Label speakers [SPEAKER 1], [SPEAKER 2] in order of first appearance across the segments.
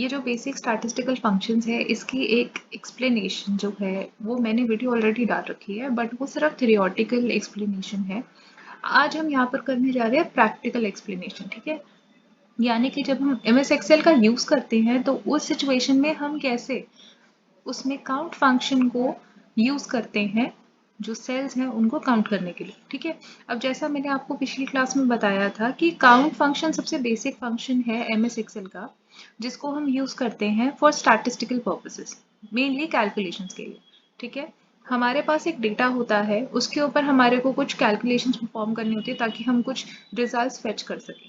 [SPEAKER 1] ये जो basic statistical functions है इसकी एक एक्सप्लेनेशन जो है वो मैंने वीडियो ऑलरेडी डाल रखी है, बट वो सिर्फ थियोरेटिकल एक्सप्लेनेशन है। आज हम यहाँ पर करने जा रहे हैं प्रैक्टिकल एक्सप्लेनेशन, ठीक है। यानी कि जब हम एमएस एक्सेल का यूज करते हैं तो उस सिचुएशन में हम कैसे उसमें काउंट फंक्शन को यूज करते हैं, जो सेल्स हैं उनको काउंट करने के लिए, ठीक है। अब जैसा मैंने आपको पिछली क्लास में बताया था कि काउंट फंक्शन सबसे बेसिक फंक्शन है एमएस एक्सेल का, जिसको हम यूज करते हैं for statistical purposes, mainly calculations के लिए, ठीक है। हमारे पास एक डेटा होता है, उसके ऊपर हमारे को कुछ कैलकुलेशंस परफॉर्म करनी होती है ताकि हम कुछ रिजल्ट्स फेच कर सकें।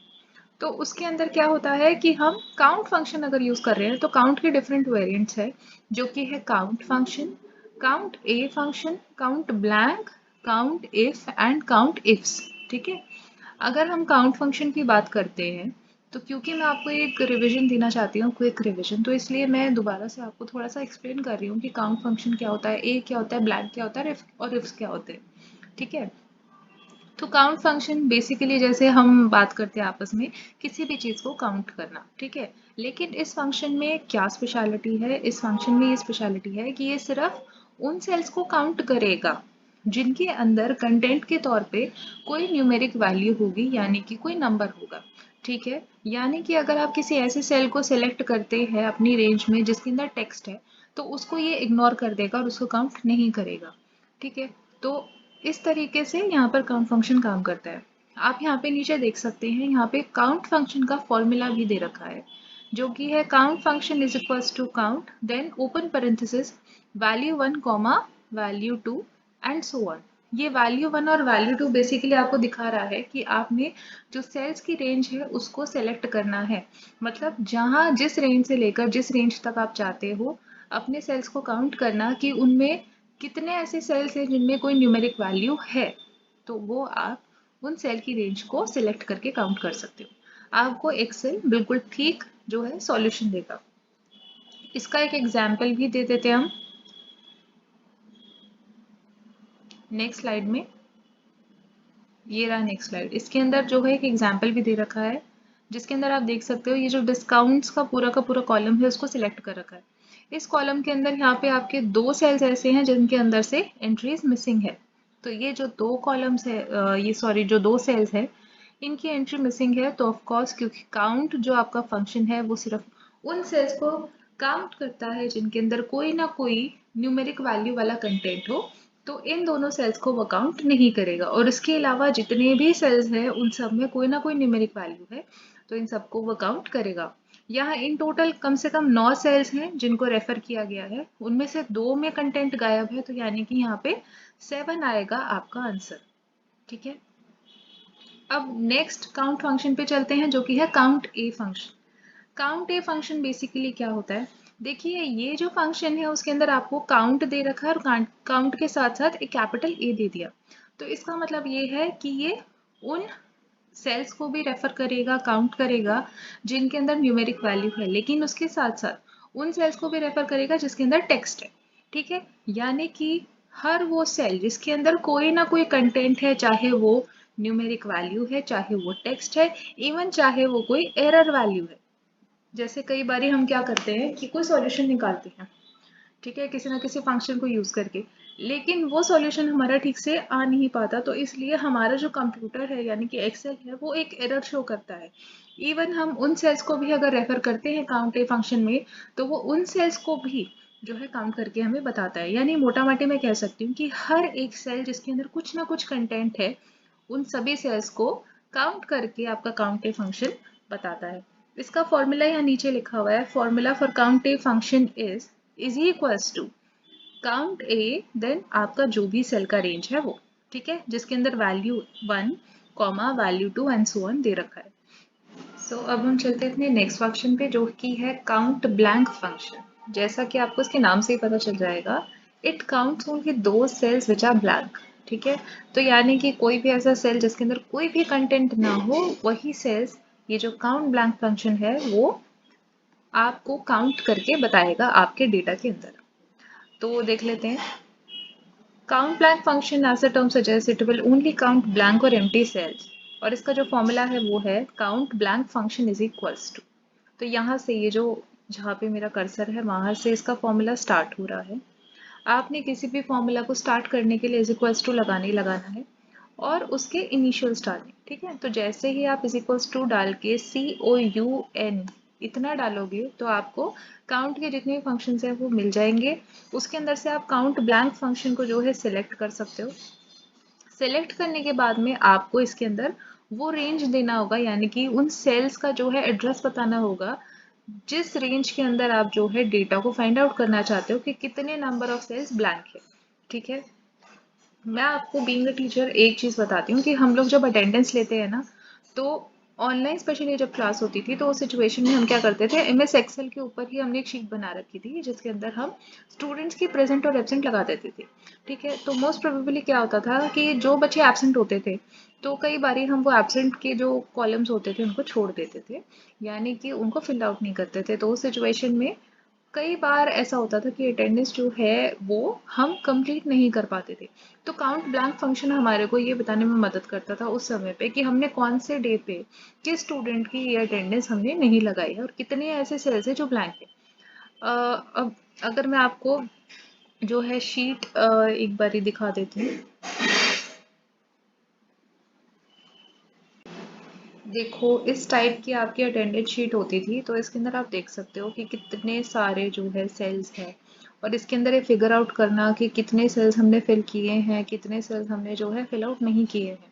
[SPEAKER 1] तो उसके अंदर क्या होता है कि हम काउंट फंक्शन अगर यूज कर रहे हैं तो काउंट के डिफरेंट वेरिएंट्स है, जो कि है count function, count A function, count blank, count if and count ifs, ठीक है। अगर हम काउंट फंक्शन की बात करते हैं तो क्योंकि मैं आपको एक रिवीजन देना चाहती हूँ, क्विक रिवीजन, तो इसलिए मैं दोबारा से आपको थोड़ा सा एक्सप्लेन कर रही हूँ कि काउंट फंक्शन क्या होता है, ए क्या होता है, ब्लैंक क्या होता है और इफ्स क्या होते हैं, ठीक है। तो काउंट फंक्शन बेसिकली जैसे हम बात करते हैं आपस में किसी भी चीज को काउंट करना, ठीक है। लेकिन इस फंक्शन में क्या स्पेशलिटी है, इस फंक्शन में ये स्पेशलिटी है कि ये सिर्फ उन सेल्स को काउंट करेगा जिनके अंदर कंटेंट के तौर पे कोई न्यूमेरिक वैल्यू होगी, यानी कि कोई नंबर होगा, ठीक है। यानी कि अगर आप किसी ऐसे सेल को सिलेक्ट करते हैं अपनी रेंज में जिसके अंदर टेक्स्ट है, तो उसको ये इग्नोर कर देगा और उसको काउंट नहीं करेगा, ठीक है। तो इस तरीके से यहाँ पर काउंट फंक्शन काम करता है। आप यहाँ पे नीचे देख सकते हैं, यहाँ पे काउंट फंक्शन का फॉर्मूला भी दे रखा है, जो कि है count function is equals to count then open parenthesis value 1 comma value 2 and so on. ये वैल्यू 1 और वैल्यू 2 बेसिकली आपको दिखा रहा है कि आपने जो सेल्स की रेंज है उसको सेलेक्ट करना है, मतलब जहाँ जिस रेंज से लेकर जिस रेंज तक आप चाहते हो अपने सेल्स को काउंट करना कि उनमें कितने ऐसे सेल्स हैं जिनमें कोई न्यूमेरिक वैल्यू है, तो वो आप उन सेल की रेंज को सिलेक्ट करके काउंट कर सकते हो। आपको एक्सेल बिल्कुल ठीक जो है सॉल्यूशन देगा। इसका एक एग्जाम्पल भी दे देते हैं हम नेक्स्ट स्लाइड में। ये रहा नेक्स्ट स्लाइड, इसके अंदर जो है एक एग्जाम्पल भी दे रखा है, जिसके अंदर आप देख सकते हो ये जो डिस्काउंट्स का पूरा कॉलम है उसको सिलेक्ट कर रखा है। इस कॉलम के अंदर यहाँ पे आपके दो सेल्स ऐसे हैं जिनके अंदर से एंट्रीज मिसिंग है। तो ये जो दो कॉलम्स है, ये सॉरी जो दो सेल्स है इनकी एंट्री मिसिंग है, तो ऑफ कोर्स क्योंकि काउंट जो आपका फंक्शन है वो सिर्फ उन सेल्स को काउंट करता है जिनके अंदर कोई ना कोई न्यूमेरिक वैल्यू वाला कंटेंट हो, तो इन दोनों सेल्स को वो काउंट नहीं करेगा। और इसके अलावा जितने भी सेल्स हैं उन सब में कोई ना कोई न्यूमेरिक वैल्यू है, तो इन सबको वो काउंट करेगा। यहाँ इन टोटल कम से कम 9 सेल्स हैं जिनको रेफर किया गया है, उनमें से 2 में कंटेंट गायब है, तो यानी कि यहाँ पे 7 आएगा आपका आंसर, ठीक है। अब नेक्स्ट काउंट फंक्शन पे चलते हैं, जो कि है count A function. Count A function basically क्या होता है, देखिए ये जो फंक्शन है उसके अंदर आपको काउंट दे रखा है और काउंट के साथ साथ एक कैपिटल ए दे दिया। तो इसका मतलब ये है कि ये उन सेल्स को भी रेफर करेगा, काउंट करेगा जिनके अंदर न्यूमेरिक वैल्यू है, लेकिन उसके साथ साथ उन सेल्स को भी रेफर करेगा जिसके अंदर टेक्स्ट है, ठीक है। यानी कि हर वो सेल जिसके अंदर कोई ना कोई कंटेंट है, चाहे वो न्यूमेरिक वैल्यू है, चाहे वो टेक्स्ट है, इवन चाहे वो कोई एरर वैल्यू है। जैसे कई बार हम क्या करते हैं कि कोई सॉल्यूशन निकालते हैं, ठीक है, किसी ना किसी फंक्शन को यूज करके, लेकिन वो सॉल्यूशन हमारा ठीक से आ नहीं पाता, तो इसलिए हमारा जो कंप्यूटर है यानी कि एक्सेल है वो एक एरर शो करता है। इवन हम उन सेल्स को भी अगर रेफर करते हैं काउंट ए फंक्शन में, तो वो उन सेल्स को भी जो है काउंट करके हमें बताता है। यानी मोटा मोटी मैं कह सकती हूँ कि हर एक सेल जिसके अंदर कुछ ना कुछ कंटेंट है, उन सभी सेल्स को काउंट करके आपका काउंट ए फंक्शन बताता है। इसका फॉर्मूला यहाँ नीचे लिखा हुआ है, formula for count A function is equals to count A then आपका जो भी सेल का रेंज है वो, ठीक है, जिसके अंदर value 1 comma value 2 and so on दे रखा है। सो अब हम चलते हैं अपने नेक्स्ट फंक्शन पे, जो कि है काउंट ब्लैंक फंक्शन। जैसा कि आपको इसके नाम से ही पता चल जाएगा, इट काउंट्स ओनली दो सेल्स विच आर ब्लैंक, ठीक है। तो यानी कि कोई भी ऐसा सेल जिसके अंदर कोई भी कंटेंट ना हो, वही सेल्स ये जो काउंट ब्लैंक फंक्शन है वो आपको काउंट करके बताएगा आपके डेटा के अंदर। तो देख लेते हैं, count blank function as a term suggest it will only count blank और एम्प्टी सेल्स, और इसका जो फॉर्मूला है वो है count blank function is equals to. तो यहाँ से ये जो जहाँ पे मेरा कर्सर है वहां से इसका फॉर्मूला स्टार्ट हो रहा है। आपने किसी भी फॉर्मूला को स्टार्ट करने के लिए इज इक्वल्स टू लगाना ही लगाना है और उसके इनिशियल्स डालने, ठीक है। तो जैसे ही आप इज इक्वल्स टू डाल के COUN इतना डालोगे तो आपको काउंट के जितने भी फंक्शन हैं वो मिल जाएंगे। उसके अंदर से आप काउंट ब्लैंक फंक्शन को जो है सिलेक्ट कर सकते हो। सिलेक्ट करने के बाद में आपको इसके अंदर वो रेंज देना होगा, यानी कि उन सेल्स का जो है एड्रेस बताना होगा जिस रेंज के अंदर आप जो है डेटा को फाइंड आउट करना चाहते हो कि कितने नंबर ऑफ सेल्स ब्लैंक है, ठीक है। मैं आपको बीइंग अ टीचर एक चीज बताती हूँ कि हम लोग जब अटेंडेंस लेते हैं ना, तो ऑनलाइन स्पेशली जब क्लास होती थी तो उस सिचुएशन में हम क्या करते थे, MS एक्सेल के ऊपर ही हमने एक शीट बना रखी थी जिसके अंदर हम स्टूडेंट्स की प्रेजेंट और एब्सेंट लगा देते थे, ठीक है। तो मोस्ट प्रोबेबली क्या होता था कि जो बच्चे एब्सेंट होते थे तो कई बारी हम वो एब्सेंट के जो कॉलम्स होते थे उनको छोड़ देते थे, यानी कि उनको फिल आउट नहीं करते थे। तो उस सिचुएशन में कई बार ऐसा होता था कि अटेंडेंस जो है वो हम कंप्लीट नहीं कर पाते थे। तो काउंट ब्लैंक फंक्शन हमारे को ये बताने में मदद करता था उस समय पे कि हमने कौन से डे पे किस स्टूडेंट की ये अटेंडेंस हमने नहीं लगाई है और कितने ऐसे सेल्स है जो ब्लैंक है। अब अगर मैं आपको जो है शीट एक बारी दिखा देती हूँ। देखो इस टाइप की आपकी अटेंडेंस शीट होती थी, तो इसके अंदर आप देख सकते हो कि कितने सारे जो है सेल्स हैं और इसके अंदर ये फिगर आउट करना कि कितने सेल्स हमने फिल किए हैं, कितने सेल्स हमने जो है फिल आउट नहीं किए हैं,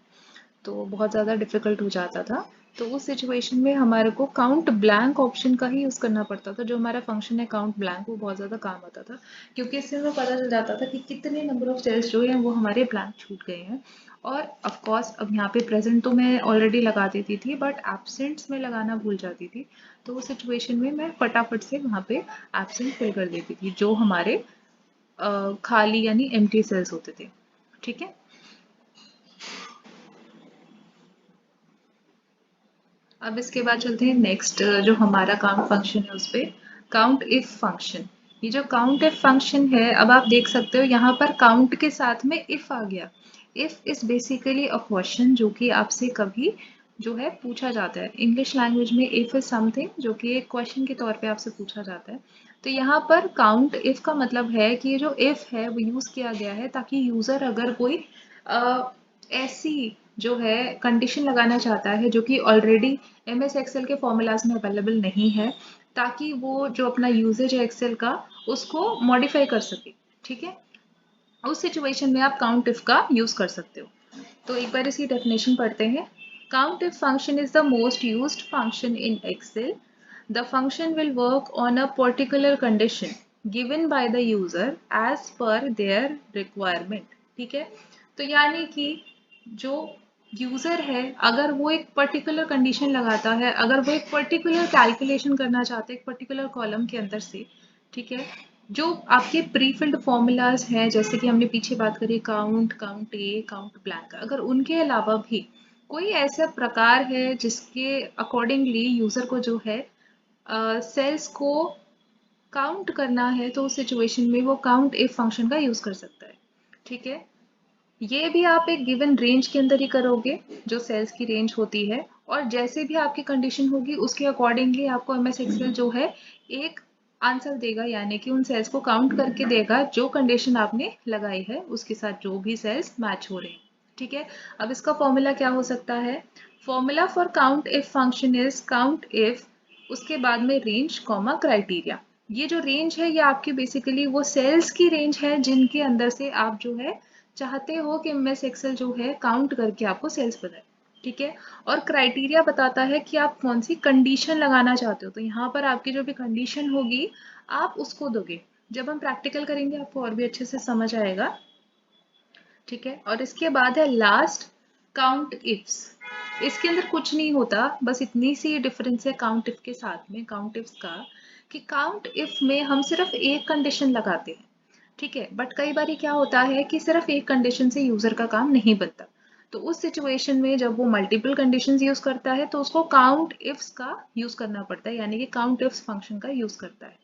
[SPEAKER 1] तो बहुत ज़्यादा डिफिकल्ट हो जाता था। तो उस सिचुएशन में हमारे को काउंट ब्लैंक ऑप्शन का ही यूज़ करना पड़ता था। जो हमारा फंक्शन है काउंट ब्लैंक वो बहुत ज़्यादा काम आता था, क्योंकि इससे हमें पता चल जाता था कि कितने नंबर ऑफ सेल्स जो है वो हमारे ब्लैंक छूट गए हैं। और ऑफ कोर्स अब यहाँ पे प्रेजेंट तो मैं ऑलरेडी लगा देती थी, बट एब्सेंट्स में लगाना भूल जाती थी। तो उस सिचुएशन में मैं फटाफट से वहाँ पे एब्सेंट फिल कर देती थी जो हमारे खाली यानी एम्प्टी सेल्स होते थे, ठीक है। अब इसके बाद चलते हैं नेक्स्ट जो हमारा काउंट फंक्शन है उस पे, काउंट इफ फंक्शन। ये जो काउंट इफ फंक्शन है, अब आप देख सकते हो यहाँ पर काउंट के साथ में इफ आ गया। If is basically a question जो कि आपसे कभी जो है पूछा जाता है। इंग्लिश लैंग्वेज में इफ इज समथिंग जो कि एक क्वेश्चन के तौर पे आपसे पूछा जाता है। तो यहाँ पर काउंट इफ का मतलब है कि ये जो इफ है वो यूज किया गया है ताकि यूजर अगर कोई ऐसी जो है कंडीशन लगाना चाहता है जो कि ऑलरेडी MS एक्सेल के फॉर्मूलाज में अवेलेबल नहीं है, ताकि वो जो अपना यूजेज है एक्सेल का उसको मॉडिफाई कर सके, ठीक है। उस सिचुएशन में आप काउंट इफ का यूज कर सकते हो। तो एक बार इसकी डेफिनेशन पढ़ते हैं। Count if function is the most used function in Excel. The function will work on a particular condition given by the user as per their requirement, ठीक है। तो यानी कि जो यूजर है अगर वो एक पर्टिकुलर कंडीशन लगाता है, अगर वो एक पर्टिकुलर कैलकुलेशन करना चाहते हैं एक पर्टिकुलर कॉलम के अंदर से, ठीक है। जो आपके प्री फिल्ड फॉर्मूलाज हैं जैसे कि हमने पीछे बात करी काउंट, काउंट ए, काउंट ब्लैंक, अगर उनके अलावा भी कोई ऐसा प्रकार है जिसके अकॉर्डिंगली यूजर को जो है सेल्स को काउंट करना है, तो उस सिचुएशन में वो काउंट इफ फंक्शन का यूज कर सकता है, ठीक है। ये भी आप एक गिवन रेंज के अंदर ही करोगे जो सेल्स की रेंज होती है, और जैसे भी आपकी कंडीशन होगी उसके अकॉर्डिंगली आपको MS एक्सेल जो है एक आंसर देगा, यानी कि उन सेल्स को काउंट करके देगा जो कंडीशन आपने लगाई है उसके साथ जो भी सेल्स मैच हो रहे हैं, ठीक है। अब इसका फॉर्मूला क्या हो सकता है? Formula for count if function is count if उसके बाद में रेंज कॉमा क्राइटेरिया। ये जो रेंज है ये आपकी बेसिकली वो सेल्स की रेंज है जिनके अंदर से आप जो है चाहते हो कि MS एक्सेल जो है काउंट करके आपको सेल्स बताए, ठीक है। और क्राइटेरिया बताता है कि आप कौन सी कंडीशन लगाना चाहते हो, तो यहाँ पर आपकी जो भी कंडीशन होगी आप उसको दोगे। जब हम प्रैक्टिकल करेंगे आपको और भी अच्छे से समझ आएगा, ठीक है। और इसके बाद है लास्ट काउंट इफ्स। इसके अंदर कुछ नहीं होता, बस इतनी सी डिफरेंस है काउंट इफ के साथ में काउंट इफ्स का, कि काउंट इफ में हम सिर्फ एक कंडीशन लगाते हैं, ठीक है। बट कई बार क्या होता है कि सिर्फ एक कंडीशन से यूजर का काम नहीं बनता, तो उस सिचुएशन में जब वो मल्टीपल कंडीशंस यूज करता है तो उसको काउंट इफ्स का यूज करना पड़ता है, यानी कि काउंट इफ्स फंक्शन का यूज करता है।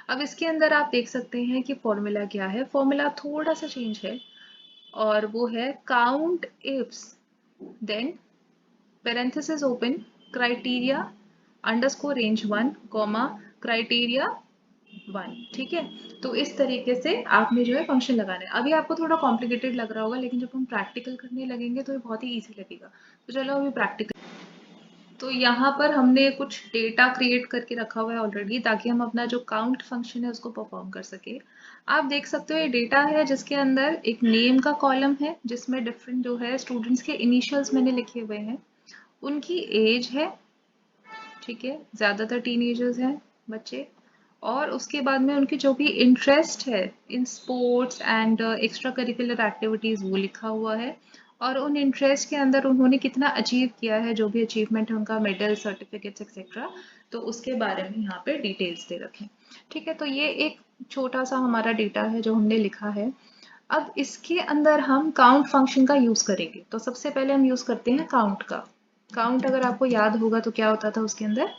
[SPEAKER 1] अब इसके अंदर आप देख सकते हैं कि फॉर्मूला क्या है, फॉर्मूला थोड़ा सा चेंज है और वो है count ifs then parenthesis open criteria underscore range 1 comma criteria 1, ठीक है। तो इस तरीके से आपने जो है फंक्शन लगाना है। अभी आपको थोड़ा कॉम्प्लिकेटेड लग रहा होगा, लेकिन जब हम प्रैक्टिकल करने लगेंगे तो ये बहुत ही ईजी लगेगा। तो चलो अभी प्रैक्टिकल। तो यहाँ पर हमने कुछ डेटा क्रिएट करके रखा हुआ है ऑलरेडी, ताकि हम अपना जो काउंट फंक्शन है उसको परफॉर्म कर सके। आप देख सकते हो ये डेटा है जिसके अंदर एक नेम का कॉलम है, जिसमें डिफरेंट जो है स्टूडेंट्स के इनिशियल्स मैंने लिखे हुए हैं, उनकी एज है, ठीक है, ज़्यादातर टीनेजर्स हैं बच्चे, और उसके बाद में उनकी जो भी इंटरेस्ट है in sports and extra curricular activities वो लिखा हुआ है, और उन इंटरेस्ट के अंदर उन्होंने कितना अचीव किया है, जो भी अचीवमेंट है उनका, मेडल, सर्टिफिकेट्स एक्सेट्रा, तो उसके बारे में यहाँ पे डिटेल्स दे रखे हैं, ठीक है। तो ये एक छोटा सा हमारा डेटा है जो हमने लिखा है। अब इसके अंदर हम काउंट फंक्शन का यूज़ करेंगे। तो सबसे पहले हम यूज़ करते हैं काउंट का। काउंट अगर आपको याद होगा तो क्या होता था उसके अंदर,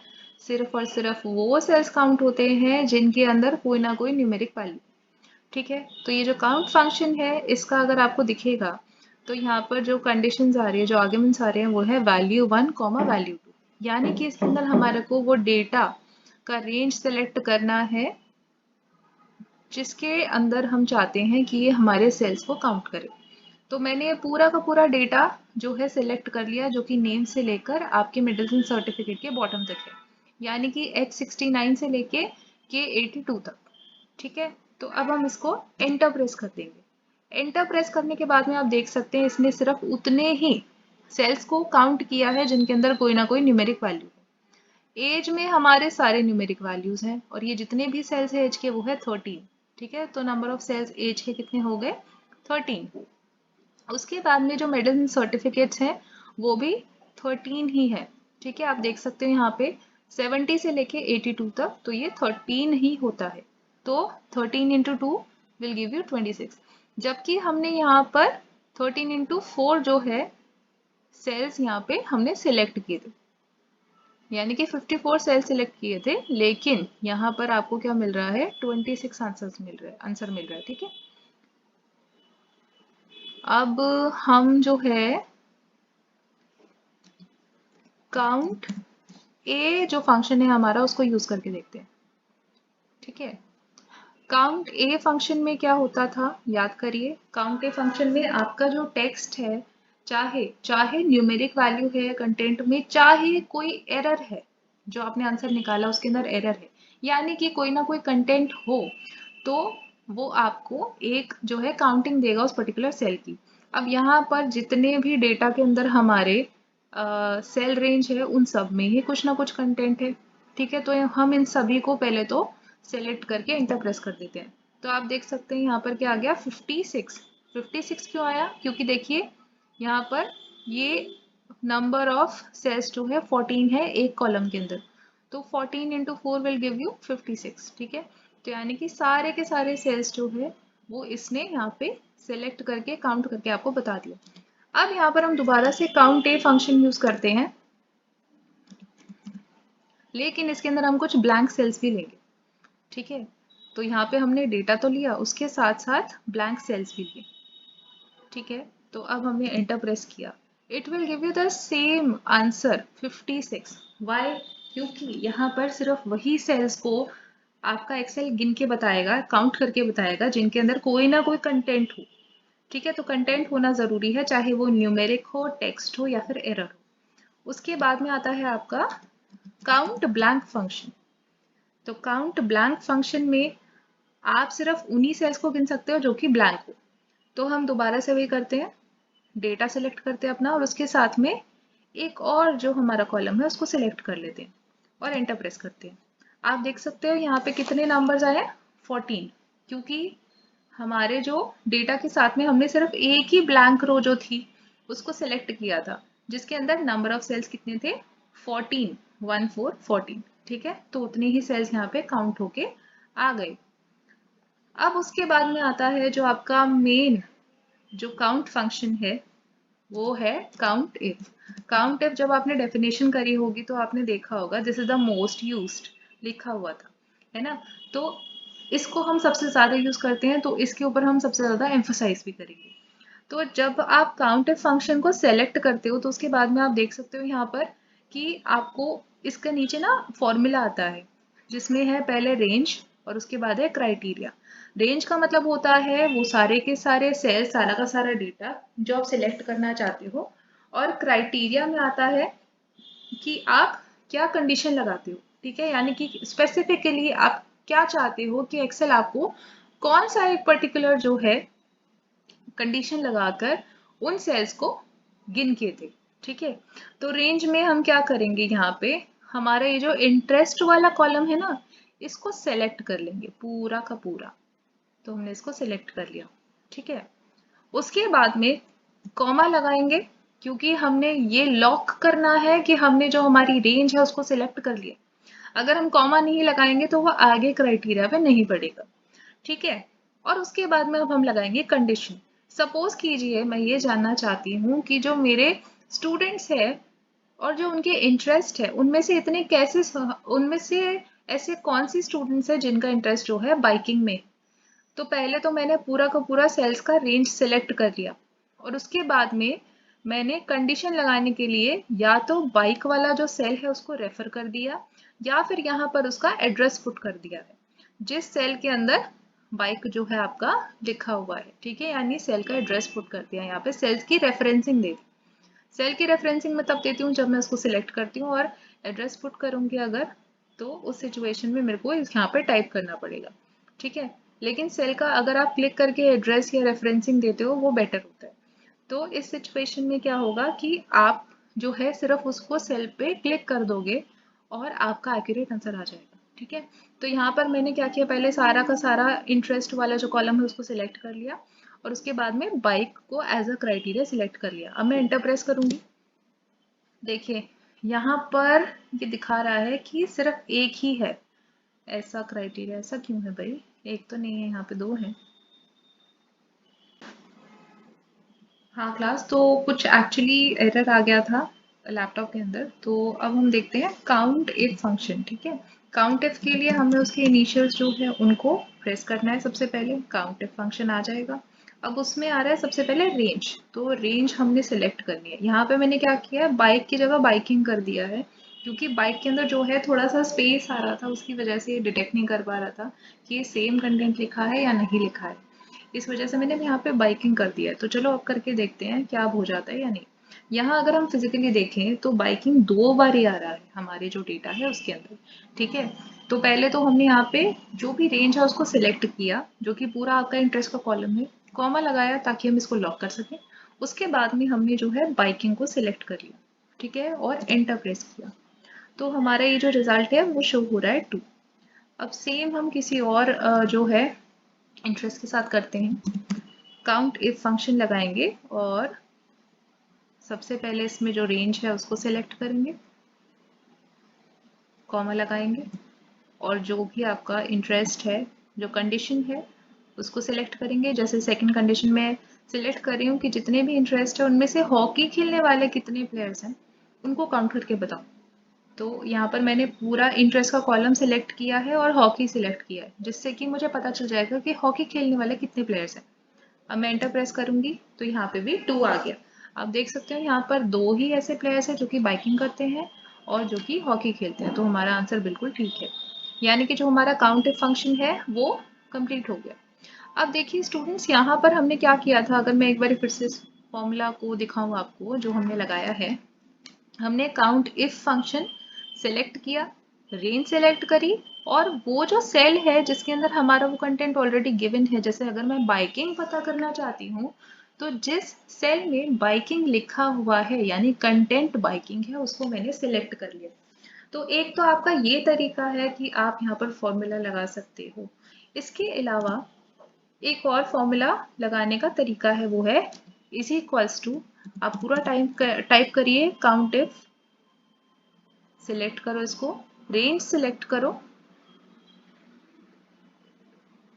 [SPEAKER 1] सिर्फ और सिर्फ वो सेल्स काउंट होते हैं जिनके अंदर कोई ना कोई न्यूमेरिक वैल्यू, ठीक है। तो ये जो काउंट फंक्शन है इसका अगर आपको दिखेगा तो यहाँ पर जो कंडीशंस आ रही है, जो आर्ग्यूमेंट्स आ रहे हैं, वो है वैल्यू 1 कॉमा वैल्यू 2, यानी कि इसके अंदर हमारे को वो डेटा का रेंज सेलेक्ट करना है जिसके अंदर हम चाहते हैं कि ये हमारे सेल्स को काउंट करे। तो मैंने ये पूरा का पूरा डेटा जो है सिलेक्ट कर लिया, जो कि नेम से लेकर आपके मिडिल एंड सर्टिफिकेट के बॉटम तक है, यानी कि H69 से लेके K82 तक, ठीक है। तो अब हम इसको एंटर प्रेस कर देंगे। एंटर प्रेस करने के बाद में आप देख सकते हैं इसने सिर्फ उतने ही सेल्स को काउंट किया है जिनके अंदर कोई ना कोई न्यूमेरिक वैल्यू है। एज में हमारे सारे न्यूमेरिक वैल्यूज हैं, और ये जितने भी सेल्स है एज के वो है 13, ठीक है। तो नंबर ऑफ सेल्स एज के कितने हो गए, 13। उसके बाद में जो मेडल एंड सर्टिफिकेट्स हैं वो भी 13 ही है, ठीक है। आप देख सकते हो यहाँ पे 70 से लेके 82 तक, तो ये 13 ही होता है। तो 13 इंटू 2 विल गिव यू 26, जबकि हमने यहाँ पर 13 इंटू 4 जो है सेल्स यहाँ पे हमने सिलेक्ट किए थे, यानी कि 54 सेल सिलेक्ट किए थे, लेकिन यहाँ पर आपको क्या मिल रहा है, 26 आंसर मिल रहा है, ठीक है। अब हम जो है काउंट ए जो फंक्शन है हमारा उसको यूज करके देखते हैं, ठीक है। काउंट ए फंक्शन में क्या होता था, याद करिए। काउंट ए फंक्शन में आपका जो टेक्स्ट है, चाहे चाहे न्यूमेरिक वैल्यू है कंटेंट में, चाहे कोई एरर है, जो आपने आंसर निकाला उसके अंदर एरर है, यानी कि कोई ना कोई कंटेंट हो, तो वो आपको एक जो है काउंटिंग देगा उस पर्टिकुलर सेल की। अब यहाँ पर जितने भी डेटा के अंदर हमारे सेल रेंज है उन सब में ही कुछ ना कुछ कंटेंट है, ठीक है। तो हम इन सभी को पहले तो सेलेक्ट करके एंटर प्रेस कर देते हैं। तो आप देख सकते हैं यहाँ पर क्या आ गया, 56। 56 क्यों आया, क्योंकि देखिए यहाँ पर ये नंबर ऑफ सेल्स जो है 14 है एक कॉलम के अंदर, तो 14 इंटू 4 विल गिव यू 56, ठीक है। तो यानी कि सारे के सारे सेल्स जो है वो इसने यहाँ पे सेलेक्ट करके काउंट करके आपको बता दिया। अब यहाँ पर हम दोबारा से काउंट ए फंक्शन यूज करते हैं, लेकिन इसके अंदर हम कुछ ब्लैंक सेल्स भी लेंगे, ठीक है। तो यहाँ पे हमने डेटा तो लिया, उसके साथ साथ ब्लैंक सेल्स भी लिए, ठीक है। तो अब हमने एंटर प्रेस किया, it will give you the same answer 56। Why, क्योंकि यहाँ पर सिर्फ वही सेल्स को आपका एक्सेल गिन के बताएगा, काउंट करके बताएगा, जिनके अंदर कोई ना कोई कंटेंट हो, ठीक है। तो कंटेंट होना जरूरी है, चाहे वो न्यूमेरिक हो, टेक्स्ट हो, या फिर एरर हो। उसके बाद में आता है आपका काउंट ब्लैंक फंक्शन। तो काउंट ब्लैंक फंक्शन में आप सिर्फ उन्हीं सेल्स को गिन सकते हो जो कि ब्लैंक हो। तो हम दोबारा से वही करते हैं, डेटा सेलेक्ट करते हैं अपना, और उसके साथ में एक और जो हमारा कॉलम है उसको सिलेक्ट कर लेते हैं और एंटर प्रेस करते हैं। आप देख सकते हो यहाँ पे कितने नंबर्स आए, 14, क्योंकि हमारे जो डेटा के साथ में हमने सिर्फ एक ही ब्लैंक रो जो थी उसको सिलेक्ट किया था, जिसके अंदर नंबर ऑफ सेल्स कितने थे, 14, 1 4 14, ठीक है। तो उतने ही सेल्स यहाँ पे काउंट होके आ गए। अब उसके बाद में आता है जो आपका मेन जो काउंट फंक्शन है, वो है काउंट इफ। काउंट इफ जब आपने डेफिनेशन करी होगी तो आपने देखा होगा, this is the most used लिखा हुआ था, है ना। तो इसको हम सबसे ज्यादा यूज करते हैं, तो इसके ऊपर हम सबसे ज्यादा एम्फोसाइज भी करेंगे। तो जब आप काउंट इफ फंक्शन को सेलेक्ट करते हो तो उसके बाद में आप देख सकते हो यहाँ पर कि आपको इसके नीचे ना फॉर्मूला आता है, जिसमें है पहले रेंज और उसके बाद है क्राइटेरिया। रेंज का मतलब होता है वो सारे के सारे सेल, सारा का सारा डेटा जो आप सिलेक्ट करना चाहते हो। और क्राइटेरिया में आता है कि आप क्या कंडीशन लगाते हो, ठीक है, यानी कि स्पेसिफिकली आप क्या चाहते हो कि एक्सेल आपको कौन सा एक पर्टिकुलर जो है कंडीशन लगाकर उन सेल्स को गिन के दे, ठीक है। तो रेंज में हम क्या करेंगे, यहाँ पे हमारा ये जो इंटरेस्ट वाला कॉलम है ना, इसको सेलेक्ट कर लेंगे पूरा का पूरा। तो हमने इसको सिलेक्ट कर लिया, ठीक है। उसके बाद में कॉमा लगाएंगे, क्योंकि हमने ये लॉक करना है कि हमने जो हमारी रेंज है उसको सिलेक्ट कर लिया। अगर हम कॉमा नहीं लगाएंगे तो वो आगे क्राइटेरिया पे नहीं बढ़ेगा, ठीक है। और उसके बाद में अब हम लगाएंगे कंडीशन। सपोज कीजिए मैं ये जानना चाहती हूँ कि जो मेरे स्टूडेंट्स है और जो उनके इंटरेस्ट है उनमें से इतने कैसे, उनमें से ऐसे कौन सी स्टूडेंट्स है जिनका इंटरेस्ट जो है बाइकिंग में। तो पहले तो मैंने पूरा का पूरा सेल्स का रेंज सेलेक्ट कर लिया और उसके बाद में मैंने कंडीशन लगाने के लिए या तो बाइक वाला जो सेल है उसको रेफर कर दिया या फिर यहाँ पर उसका एड्रेस पुट कर दिया है जिस सेल के अंदर बाइक जो है आपका लिखा हुआ है, ठीक है, यानी सेल का एड्रेस पुट कर दिया। यहाँ पे सेल्स की रेफरेंसिंग दे दी। सेल की रेफरेंसिंग मैं तब देती हूँ जब मैं उसको सिलेक्ट करती हूँ, और एड्रेस पुट करूंगी अगर, तो उस सिचुएशन में मेरे को यहाँ पे टाइप करना पड़ेगा, ठीक है। लेकिन सेल का अगर आप क्लिक करके एड्रेस या रेफरेंसिंग देते हो वो बेटर होता है। तो इस सिचुएशन में क्या होगा कि आप जो है सिर्फ उसको सेल पे क्लिक कर दोगे और आपका एक्यूरेट आंसर आ जाएगा, ठीक है। तो यहाँ पर मैंने क्या किया, पहले सारा का सारा इंटरेस्ट वाला जो कॉलम है उसको सिलेक्ट कर लिया और उसके बाद में बाइक को एज अ क्राइटेरिया सिलेक्ट कर लिया। अब मैं एंटर प्रेस करूंगी। देखिए यहाँ पर ये दिखा रहा है कि सिर्फ एक ही है ऐसा क्राइटेरिया। ऐसा क्यों है भाई, एक तो नहीं है, यहाँ पे दो है। हाँ क्लास, तो कुछ एक्चुअली एरर आ गया था लैपटॉप के अंदर। तो अब हम देखते हैं काउंट इफ फंक्शन, ठीक है। काउंट इफ के लिए हमें उसके इनिशियल्स जो है उनको प्रेस करना है। सबसे पहले काउंट इफ फंक्शन आ जाएगा। अब उसमें आ रहा है सबसे पहले रेंज, तो रेंज हमने सेलेक्ट करनी है। यहाँ पे मैंने क्या किया है, बाइक की जगह बाइकिंग कर दिया है, क्योंकि बाइक के अंदर जो है थोड़ा सा स्पेस आ रहा था, उसकी वजह से ये डिटेक्ट नहीं कर पा रहा था कि ये सेम कंटेंट लिखा है या नहीं लिखा है। इस वजह से मैंने यहाँ पे बाइकिंग कर दिया है। तो चलो अब करके देखते हैं क्या अब हो जाता है या नहीं। यहाँ अगर हम फिजिकली देखें तो बाइकिंग दो बार ही आ रहा है हमारे जो डेटा है उसके अंदर, ठीक है। तो पहले तो हमने यहाँ पे जो भी रेंज है उसको सिलेक्ट किया, जो कि पूरा आपका इंटरेस्ट का कॉलम है, कॉमा लगाया ताकि हम इसको लॉक कर सकें। उसके बाद में हमने जो है बाइकिंग को सिलेक्ट कर लिया, ठीक है, और एंटर प्रेस किया। तो हमारा ये जो रिजल्ट है वो शो हो रहा है 2। अब सेम हम किसी और जो है इंटरेस्ट के साथ करते हैं। काउंट इफ फंक्शन लगाएंगे और सबसे पहले इसमें जो रेंज है उसको सिलेक्ट करेंगे, कॉमा लगाएंगे, और जो भी आपका इंटरेस्ट है, जो कंडीशन है, उसको सिलेक्ट करेंगे। जैसे सेकंड कंडीशन में सिलेक्ट कर रही हूँ कि जितने भी इंटरेस्ट है उनमें से हॉकी खेलने वाले कितने प्लेयर्स हैं उनको काउंट करके बताओ। तो यहाँ पर मैंने पूरा इंटरेस्ट का कॉलम सिलेक्ट किया है और हॉकी सिलेक्ट किया है, जिससे कि मुझे पता चल जाएगा कि हॉकी खेलने वाले कितने प्लेयर्स हैं। अब मैं एंटर प्रेस करूंगी तो यहाँ पे भी 2 आ गया। आप देख सकते हो यहाँ पर दो ही ऐसे प्लेयर्स हैं जो कि बाइकिंग करते हैं और जो कि हॉकी खेलते हैं। तो हमारा आंसर बिल्कुल ठीक है, यानी कि जो हमारा काउंट इफ फंक्शन है वो कंप्लीट हो गया। अब देखिए स्टूडेंट्स, यहाँ पर हमने क्या किया था, अगर मैं एक बार फिर से फॉर्मूला को दिखाऊं आपको जो हमने लगाया है। हमने काउंट इफ फंक्शन सेलेक्ट किया, रेंज सेलेक्ट करी, और वो जो सेल है जिसके अंदर हमारा वो कंटेंट ऑलरेडी गिवन है, जैसे अगर मैं बाइकिंग पता करना चाहती हूँ तो जिस सेल में बाइकिंग लिखा हुआ है यानी कंटेंट बाइकिंग है उसको मैंने सिलेक्ट कर लिया। तो एक तो आपका ये तरीका है कि आप यहाँ पर फॉर्मूला लगा सकते हो। इसके अलावा एक और फॉर्मूला लगाने का तरीका है, वो है इज इक्वल्स टू, आप पूरा टाइप करिए काउंट इफ, सिलेक्ट करो इसको, रेंज सिलेक्ट करो,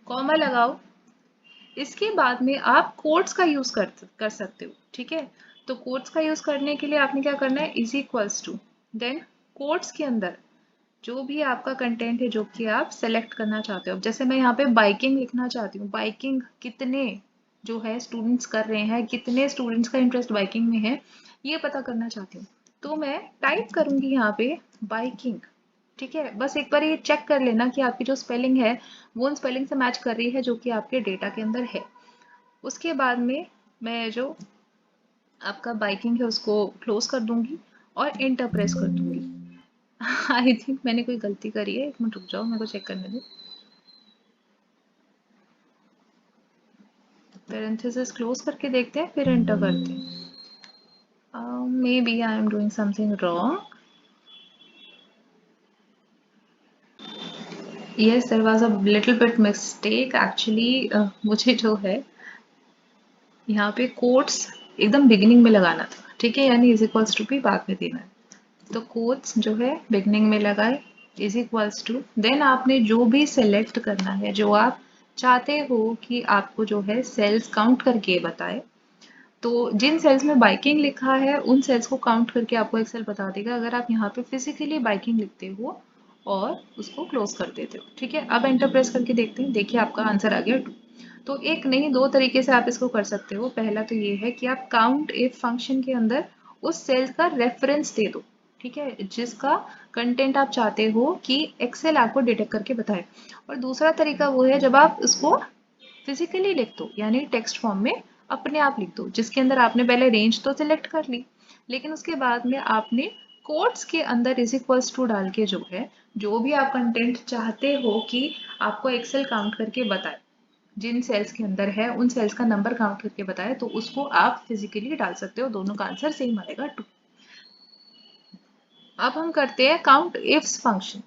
[SPEAKER 1] कॉमा लगाओ। इसके बाद में आप कोट्स का यूज कर सकते हो, ठीक है। तो कोट्स का यूज करने के लिए आपने क्या करना है, is equals to, then quotes के अंदर जो भी आपका कंटेंट है जो कि आप सेलेक्ट करना चाहते हो। जैसे मैं यहाँ पे बाइकिंग लिखना चाहती हूँ, बाइकिंग कितने जो है स्टूडेंट्स कर रहे हैं, कितने स्टूडेंट्स का इंटरेस्ट बाइकिंग में है, ये पता करना चाहती हूँ। तो मैं टाइप करूंगी यहाँ पे बाइकिंग, ठीक है, बस एक बार ये चेक कर लेना कि आपकी जो स्पेलिंग है वो उन स्पेलिंग से मैच कर रही है जो कि आपके डेटा के अंदर है। उसके बाद में मैं जो आपका बाइकिंग है उसको क्लोज कर दूंगी और एंटर प्रेस कर दूंगी। आई थिंक मैंने कोई गलती करी है, एक मिनट रुक जाओ, मेरे को चेक करने दो। पेरेंथेसिस क्लोज करके देखते हैं, फिर एंटर करते हैं। Maybe I am doing something wrong. Yes, there was a little bit mistake actually. मुझे जो है यहाँ पे कोट्स एकदम बिगिनिंग में लगाना था, ठीक है, यानी इज इक्वल्स टू भी बाद में देना है। तो कोट्स जो है बिगनिंग में लगाए, इज इक्वल्स टू, देन आपने जो भी सिलेक्ट करना है, जो आप चाहते हो कि आपको जो है सेल्स काउंट करके बताए, तो जिन सेल्स में बाइकिंग लिखा है उन सेल्स को काउंट करके आपको एक्सेल बता देगा अगर आप यहाँ पे फिजिकली बाइकिंग लिखते हो और उसको क्लोज कर देते हो। ठीक है, अब एंटर प्रेस करके देखते हैं, देखिए आपका आंसर आ गया 2। तो एक नहीं, दो तरीके से आप इसको कर सकते हो। पहला तो ये है कि आप काउंट इफ फंक्शन के अंदर उस सेल का रेफरेंस दे दो, ठीक है, जिसका कंटेंट आप चाहते हो कि एक्सेल आपको डिटेक्ट करके बताए। और दूसरा तरीका वो है जब आप उसको फिजिकली लिख दो, यानी टेक्स्ट फॉर्म में अपने आप लिख दो, जिसके अंदर आपने पहले रेंज तो सिलेक्ट कर ली, लेकिन उसके बाद में आपने कोट्स के अंदर इज इक्वल्स टू डाल के जो है, जो भी आप कंटेंट चाहते हो कि आपको एक्सेल काउंट करके बताए, जिन सेल्स के अंदर है उन सेल्स का नंबर काउंट करके बताए, तो उसको आप फिजिकली डाल सकते हो, दोनों का आंसर सेम आएगा 2। अब हम करते हैं काउंट इफ्स फंक्शन।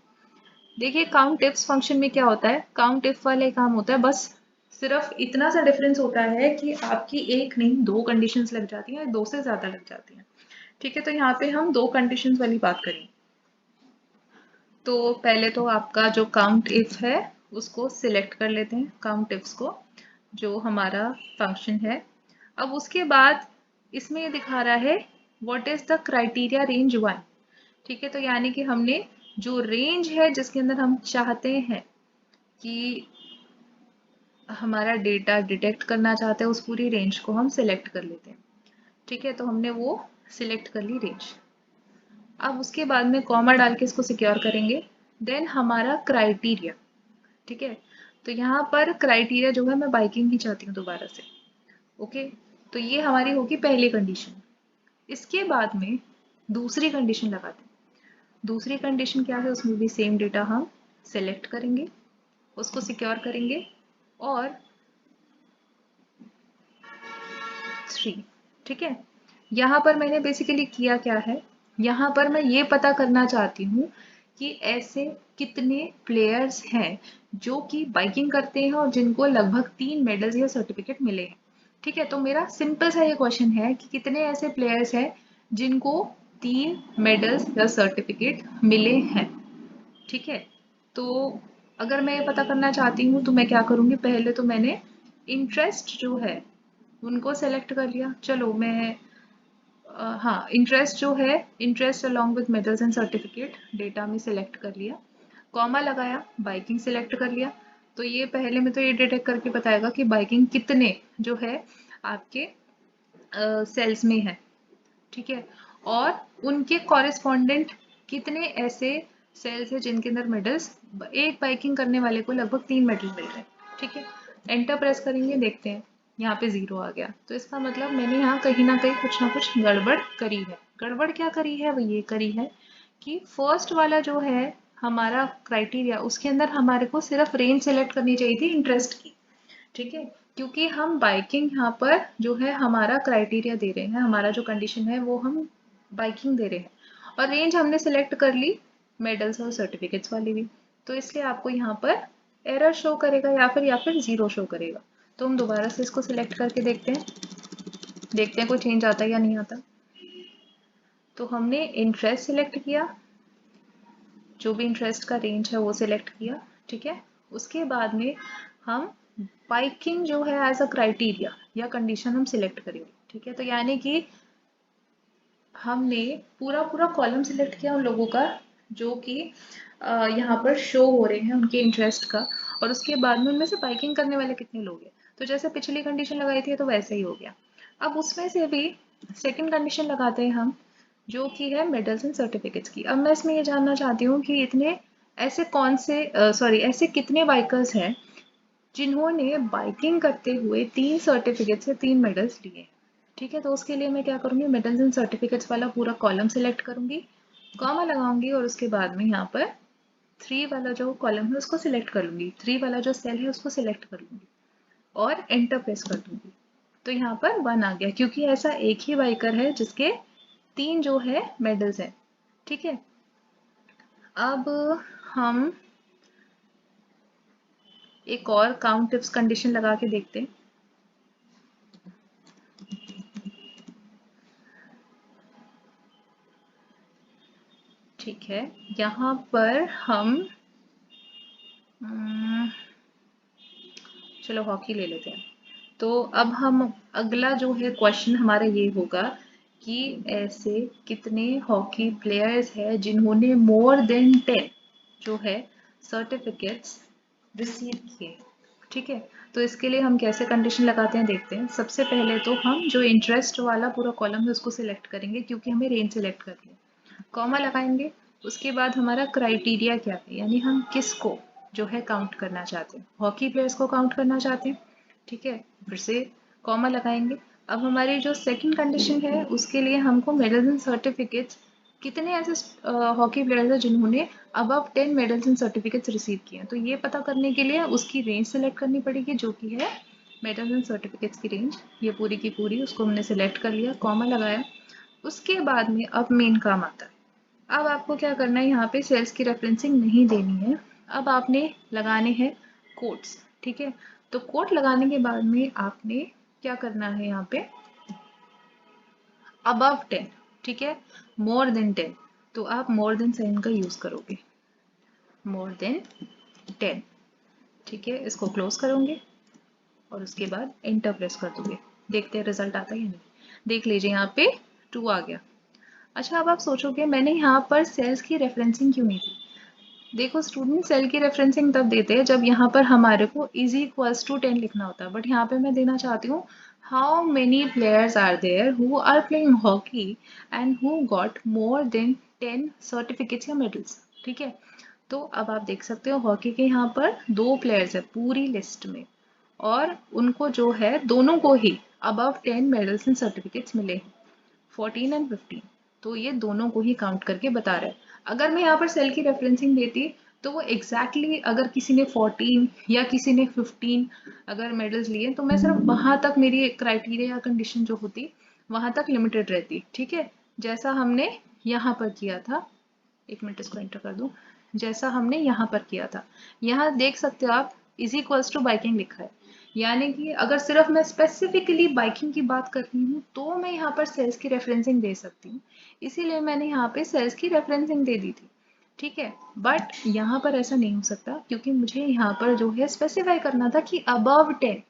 [SPEAKER 1] देखिए काउंट इफ्स फंक्शन में क्या होता है, काउंट इफ वाले काम होता है, बस सिर्फ इतना सा डिफरेंस होता है कि आपकी एक नहीं दो कंडीशंस लग जाती हैं, दो से ज्यादा लग जाती हैं। ठीक है, तो यहाँ पे हम दो कंडीशंस वाली बात करें। तो पहले तो आपका जो काउंट इफ है उसको सिलेक्ट कर लेते हैं, काउंट इफ्स को, जो हमारा फंक्शन है। अब उसके बाद इसमें ये दिखा रहा है what is the criteria range 1। ठीक है, तो यानी कि हमने जो रेंज है जिसके अंदर हम चाहते हैं कि हमारा डेटा डिटेक्ट करना चाहते हैं, उस पूरी रेंज को हम सिलेक्ट कर लेते हैं। ठीक है, तो हमने वो सिलेक्ट कर ली रेंज। अब उसके बाद में कॉमा डाल के इसको सिक्योर करेंगे। देन हमारा क्राइटेरिया, ठीक है, तो यहाँ पर क्राइटेरिया जो है मैं बाइकिंग ही चाहती हूँ दोबारा से। ओके, तो ये हमारी होगी पहली कंडीशन। इसके बाद में दूसरी कंडीशन लगाते हैं। दूसरी कंडीशन क्या है, उसमें भी सेम डेटा हम सेलेक्ट करेंगे, उसको सिक्योर करेंगे, और 3। ठीक है, यहाँ पर मैंने बेसिकली किया क्या है, यहाँ पर मैं ये पता करना चाहती हूँ कि ऐसे कितने प्लेयर्स हैं जो कि बाइकिंग करते हैं और जिनको लगभग 3 मेडल्स या सर्टिफिकेट मिले हैं। ठीक है, तो मेरा सिंपल सा ये क्वेश्चन है कि कितने ऐसे प्लेयर्स हैं जिनको 3 मेडल्स या सर्टिफिकेट मिले हैं। ठीक है, तो अगर मैं ये पता करना चाहती हूँ तो मैं क्या करूँगी, पहले तो मैंने इंटरेस्ट जो है उनको सेलेक्ट कर लिया। चलो मैं हाँ, इंटरेस्ट जो है, interest along with medals and certificate data में सिलेक्ट कर लिया, कॉमा लगाया, बाइकिंग सिलेक्ट कर लिया। तो ये पहले में तो ये डिटेक्ट करके बताएगा कि बाइकिंग कितने जो है आपके सेल्स में है। ठीक है, और उनके कॉरेस्पॉन्डेंट कितने ऐसे सेल्स है जिनके अंदर मेडल्स, एक बाइकिंग करने वाले को लगभग 3 मेडल मिल रहे हैं। ठीक है, एंटर प्रेस करेंगे, देखते हैं यहाँ पे 0 आ गया, तो इसका मतलब मैंने यहाँ कहीं ना कहीं कुछ ना कुछ गड़बड़ करी है। गड़बड़ क्या करी है, वो ये करी है कि फर्स्ट वाला जो है हमारा क्राइटेरिया, उसके अंदर हमारे को सिर्फ रेंज सेलेक्ट करनी चाहिए थी इंटरेस्ट की। ठीक है, क्योंकि हम बाइकिंग यहाँ पर जो है हमारा क्राइटेरिया दे रहे हैं, हमारा जो कंडीशन है वो हम बाइकिंग दे रहे हैं, और रेंज हमने सेलेक्ट कर ली मेडल्स और सर्टिफिकेट्स वाली भी। तो इसलिए आपको यहाँ पर एरर शो करेगा या फिर 0 शो करेगा। तो हम दोबारा से इसको सिलेक्ट करके देखते हैं कोई चेंज आता है या नहीं आता। तो हमने इंटरेस्ट सिलेक्ट किया, जो भी इंटरेस्ट का रेंज है वो सिलेक्ट किया। ठीक है, उसके बाद में हम बाइकिंग जो है एज अ क्राइटेरिया या कंडीशन हम सिलेक्ट करेंगे। ठीक है, तो यानी कि हमने पूरा पूरा कॉलम सिलेक्ट किया उन लोगों का जो कि यहाँ पर शो हो रहे हैं उनके इंटरेस्ट का, और उसके बाद में उनमें से बाइकिंग करने वाले कितने लोग हैं। तो जैसे पिछली कंडीशन लगाई थी तो वैसे ही हो गया। अब उसमें से भी सेकंड कंडीशन लगाते हैं हम, जो कि है मेडल्स एंड सर्टिफिकेट्स की। अब मैं इसमें ये जानना चाहती हूँ कि इतने ऐसे कौन से ऐसे कितने बाइकर्स हैं जिन्होंने बाइकिंग करते हुए 3 सर्टिफिकेट्स या 3 मेडल्स लिए। ठीक है, तो उसके लिए मैं क्या करूँगी, मेडल्स एंड सर्टिफिकेट्स वाला पूरा कॉलम सेलेक्ट करूँगी, कॉमा लगाऊंगी और उसके बाद में यहाँ पर 3 वाला जो कॉलम है उसको सिलेक्ट कर लूंगी, 3 वाला जो सेल है उसको सिलेक्ट कर लूंगी और एंटर प्रेस कर दूंगी। तो यहाँ पर 1 आ गया, क्योंकि ऐसा एक ही बाइकर है जिसके 3 जो है मेडल्स हैं। ठीक है, अब हम एक और काउंट टिप्स कंडीशन लगा के देखते हैं। ठीक है, यहाँ पर हम चलो हॉकी ले लेते हैं। तो अब हम अगला जो है क्वेश्चन हमारा ये होगा कि ऐसे कितने हॉकी प्लेयर्स हैं जिन्होंने मोर देन 10 जो है सर्टिफिकेट्स रिसीव किए। ठीक है, तो इसके लिए हम कैसे कंडीशन लगाते हैं देखते हैं। सबसे पहले तो हम जो इंटरेस्ट वाला पूरा कॉलम है उसको सिलेक्ट करेंगे, क्योंकि हमें रेंज सिलेक्ट करनी है, कॉमा लगाएंगे। उसके बाद हमारा क्राइटेरिया क्या है, यानी हम किसको जो है काउंट करना चाहते हैं, हॉकी प्लेयर्स को काउंट करना चाहते हैं। ठीक है, फिर से कॉमा लगाएंगे। अब हमारी जो सेकंड कंडीशन है उसके लिए हमको मेडल्स एंड सर्टिफिकेट्स, कितने ऐसे हॉकी प्लेयर्स हैं जिन्होंने above 10 medals and certificates receive किए हैं, तो ये पता करने के लिए उसकी रेंज सेलेक्ट करनी पड़ेगी, जो कि है मेडल्स एंड सर्टिफिकेट्स की रेंज। ये पूरी की पूरी उसको हमने सिलेक्ट कर लिया, कॉमा लगाया। उसके बाद में अब मेन काम आता है। अब आपको क्या करना है, यहाँ पे सेल्स की रेफरेंसिंग नहीं देनी है, अब आपने लगाने हैं कोट्स। ठीक है, तो कोट लगाने के बाद में आपने क्या करना है, यहाँ पे अबव 10, ठीक है, मोर देन 10, तो आप मोर देन साइन का यूज करोगे, मोर देन 10। ठीक है, इसको क्लोज करोगे और उसके बाद एंटर प्रेस कर दोगे। देखते हैं रिजल्ट आता है या नहीं। देख लीजिए यहाँ पे 2 आ गया। अच्छा, अब आप सोचोगे मैंने यहाँ पर सेल्स की रेफरेंसिंग क्यों नहीं दी। देखो स्टूडेंट, सेल की रेफरेंसिंग तब देते हैं जब यहाँ पर हमारे को इज इक्वल्स टू 10 लिखना होता है, बट यहाँ पे मैं देना चाहती हूँ how many players are there who are playing hockey and who got more than 10 certificates या मेडल्स। ठीक है, तो अब आप देख सकते हो हॉकी के यहाँ पर 2 प्लेयर्स है पूरी लिस्ट में, और उनको जो है दोनों को ही अबव 10 मेडल्स एंड सर्टिफिकेट्स मिले हैं, 14 एंड 15। तो ये दोनों को ही काउंट करके बता रहा है। अगर मैं यहाँ पर सेल की रेफरेंसिंग देती तो वो एग्जैक्टली अगर किसी ने 14 या किसी ने 15 अगर मेडल्स लिए, तो मैं सिर्फ वहां तक मेरी क्राइटेरिया या कंडीशन जो होती वहां तक लिमिटेड रहती। ठीक है, जैसा हमने यहाँ पर किया था, एक मिनट इसको एंटर कर दूं, जैसा हमने यहाँ पर किया था। यहाँ देख सकते हो आप इज इक्वल्स टू बाइकिंग लिखा है, यानी कि अगर सिर्फ मैं स्पेसिफिकली बाइकिंग की बात कर रही हूँ तो मैं यहाँ पर सेल्स की रेफरेंसिंग दे सकती हूँ, इसीलिए मैंने यहाँ पे सेल्स की रेफरेंसिंग दे दी थी। ठीक है, बट यहाँ पर ऐसा नहीं हो सकता, क्योंकि मुझे यहाँ पर जो है स्पेसिफाई करना था कि अबव 10।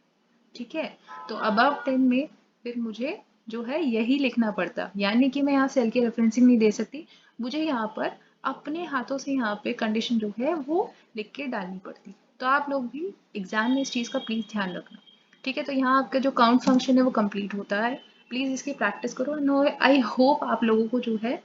[SPEAKER 1] ठीक है, तो अबव 10 में फिर मुझे जो है यही लिखना पड़ता, यानी कि मैं यहाँ सेल की रेफरेंसिंग नहीं दे सकती, मुझे यहाँ पर अपने हाथों से यहाँ पे कंडीशन जो है वो लिख के डालनी पड़ती। तो आप लोग भी एग्जाम में इस चीज़ का प्लीज़ ध्यान रखना। ठीक है, तो यहाँ आपका जो काउंट फंक्शन है वो कंप्लीट होता है। प्लीज़ इसकी प्रैक्टिस करो, नो आई होप आप लोगों को जो है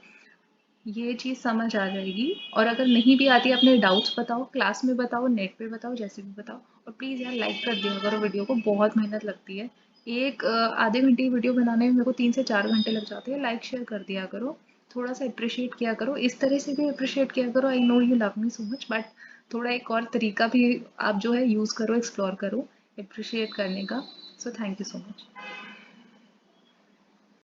[SPEAKER 1] ये चीज़ समझ आ जाएगी। और अगर नहीं भी आती, अपने डाउट्स बताओ, क्लास में बताओ, नेट पे बताओ, जैसे भी बताओ। और प्लीज़ यार लाइक कर दिया करो वीडियो को, बहुत मेहनत लगती है। एक आधे घंटे की वीडियो बनाने में मेरे को 3 से 4 घंटे लग जाते हैं। लाइक शेयर कर दिया करो, थोड़ा सा अप्रिशिएट किया करो, इस तरह से भी अप्रिशिएट किया करो। I know you love me so much, but थोड़ा एक और तरीका भी आप जो है यूज़ करो, एक्सप्लोर करो अप्रिशिएट करने का। So thank you so much.